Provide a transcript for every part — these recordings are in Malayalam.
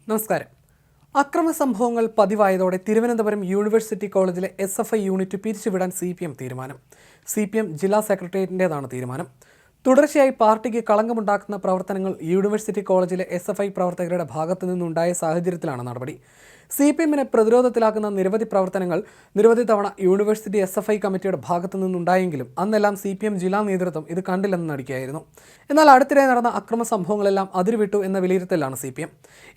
നമസ്കാരം. അക്രമ സംഭവങ്ങൾ പതിവായതോടെ തിരുവനന്തപുരം യൂണിവേഴ്സിറ്റി കോളേജിലെ SFI യൂണിറ്റ് പിരിച്ചുവിടാൻ CPM തീരുമാനം. CPM ജില്ലാ സെക്രട്ടേറിയറ്റിൻ്റെതാണ് തീരുമാനം. തുടർച്ചയായി പാർട്ടിക്ക് കളങ്കമുണ്ടാക്കുന്ന പ്രവർത്തനങ്ങൾ യൂണിവേഴ്സിറ്റി കോളേജിലെ SFI പ്രവർത്തകരുടെ ഭാഗത്തു നിന്നുണ്ടായ സാഹചര്യത്തിലാണ് നടപടി. CPMനെ പ്രതിരോധത്തിലാക്കുന്ന നിരവധി പ്രവർത്തനങ്ങൾ നിരവധി തവണ യൂണിവേഴ്സിറ്റി SFI കമ്മിറ്റിയുടെ ഭാഗത്തു നിന്നുണ്ടായെങ്കിലും അന്നെല്ലാം CPM ജില്ലാ നേതൃത്വം ഇത് കണ്ടില്ലെന്ന് നടിക്കുകയായിരുന്നു. എന്നാൽ അടുത്തിടെ നടന്ന അക്രമ സംഭവങ്ങളെല്ലാം അതിരുവിട്ടു എന്ന വിലയിരുത്തലാണ് CPM.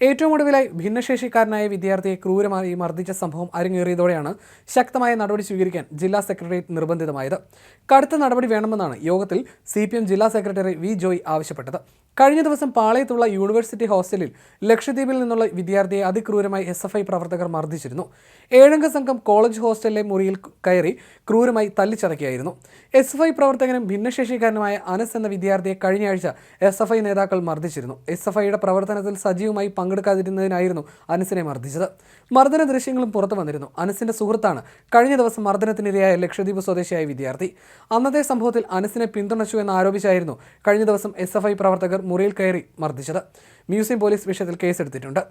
ഏറ്റവും ഒടുവിലായി ഭിന്നശേഷിക്കാരനായ വിദ്യാർത്ഥിയെ ക്രൂരമായി മർദ്ദിച്ച സംഭവം അരങ്ങേറിയതോടെയാണ് ശക്തമായ നടപടി സ്വീകരിക്കാൻ ജില്ലാ സെക്രട്ടേറിയറ്റ് നിർബന്ധിതമായത്. കടുത്ത നടപടി വേണമെന്നാണ് യോഗത്തിൽ CPM ജില്ലാ സെക്രട്ടറി V. ജോയ് ആവശ്യപ്പെട്ടത്. കഴിഞ്ഞ ദിവസം പാളയത്തുള്ള യൂണിവേഴ്സിറ്റി ഹോസ്റ്റലിൽ ലക്ഷദ്വീപിൽ നിന്നുള്ള വിദ്യാർത്ഥിയെ അതിക്രൂരമായി SFI പ്രവർത്തകർ മർദ്ദിച്ചിരുന്നു. 7 അംഗ സംഘം കോളേജ് ഹോസ്റ്റലിലെ മുറിയിൽ കയറി ക്രൂരമായി തല്ലിച്ചതയ്ക്കുകയായിരുന്നു. SFI പ്രവർത്തകനും ഭിന്നശേഷിക്കാരനുമായ അനസ് എന്ന വിദ്യാർത്ഥിയെ കഴിഞ്ഞയാഴ്ച SFI നേതാക്കൾ മർദ്ദിച്ചിരുന്നു. SFIയുടെ പ്രവർത്തനത്തിൽ സജീവമായി പങ്കെടുക്കാതിരുന്നതിനായിരുന്നു അനസിനെ മർദ്ദിച്ചത്. മർദ്ദന ദൃശ്യങ്ങളും പുറത്തു വന്നിരുന്നു. അനസിന്റെ സുഹൃത്താണ് കഴിഞ്ഞ ദിവസം മർദ്ദനത്തിനിരയായ ലക്ഷദ്വീപ് സ്വദേശിയായ വിദ്യാർത്ഥി. അന്നത്തെ സംഭവത്തിൽ അനസിനെ പിന്തുണച്ചു എന്നാരോപിച്ചായിരുന്നു കഴിഞ്ഞ ദിവസം SFI പ്രവർത്തകർ മുറിയിൽ കയറി മർദ്ദിച്ചത്. മ്യൂസിയം പോലീസ് വിഷയത്തിൽ കേസെടുത്തിട്ടുണ്ട്.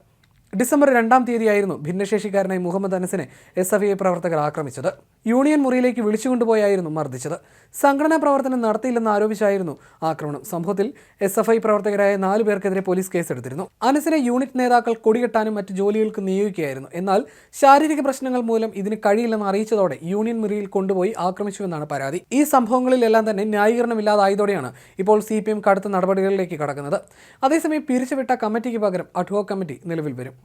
ഡിസംബർ 2-ാം തീയതിയായിരുന്നു ഭിന്നശേഷിക്കാരനായി മുഹമ്മദ് അനസിനെ SFI പ്രവർത്തകർ ആക്രമിച്ചത്. യൂണിയൻ മുറിയിലേക്ക് വിളിച്ചുകൊണ്ടുപോയായിരുന്നു മർദ്ദിച്ചത്. സംഘടനാ പ്രവർത്തനം നടത്തിയില്ലെന്ന് ആരോപിച്ചായിരുന്നു ആക്രമണം. സംഭവത്തിൽ SFI പ്രവർത്തകരായ 4 പേർക്കെതിരെ പോലീസ് കേസെടുത്തിരുന്നു. അനസിനെ യൂണിറ്റ് നേതാക്കൾ കൊടികെട്ടാനും മറ്റ് ജോലികൾക്ക് നിയോഗിക്കുകയായിരുന്നു. എന്നാൽ ശാരീരിക പ്രശ്നങ്ങൾ മൂലം ഇതിന് കഴിയില്ലെന്ന് അറിയിച്ചതോടെ യൂണിയൻ മുറിയിൽ കൊണ്ടുപോയി ആക്രമിച്ചുവെന്നാണ് പരാതി. ഈ സംഭവങ്ങളിലെല്ലാം തന്നെ ന്യായീകരണമില്ലാതായതോടെയാണ് ഇപ്പോൾ CPM കടുത്ത നടപടികളിലേക്ക് കടക്കുന്നത്. അതേസമയം പിരിച്ചുവിട്ട കമ്മിറ്റിക്ക് പകരം അഡ്ഹോക് കമ്മിറ്റി നിലവിൽ വരും.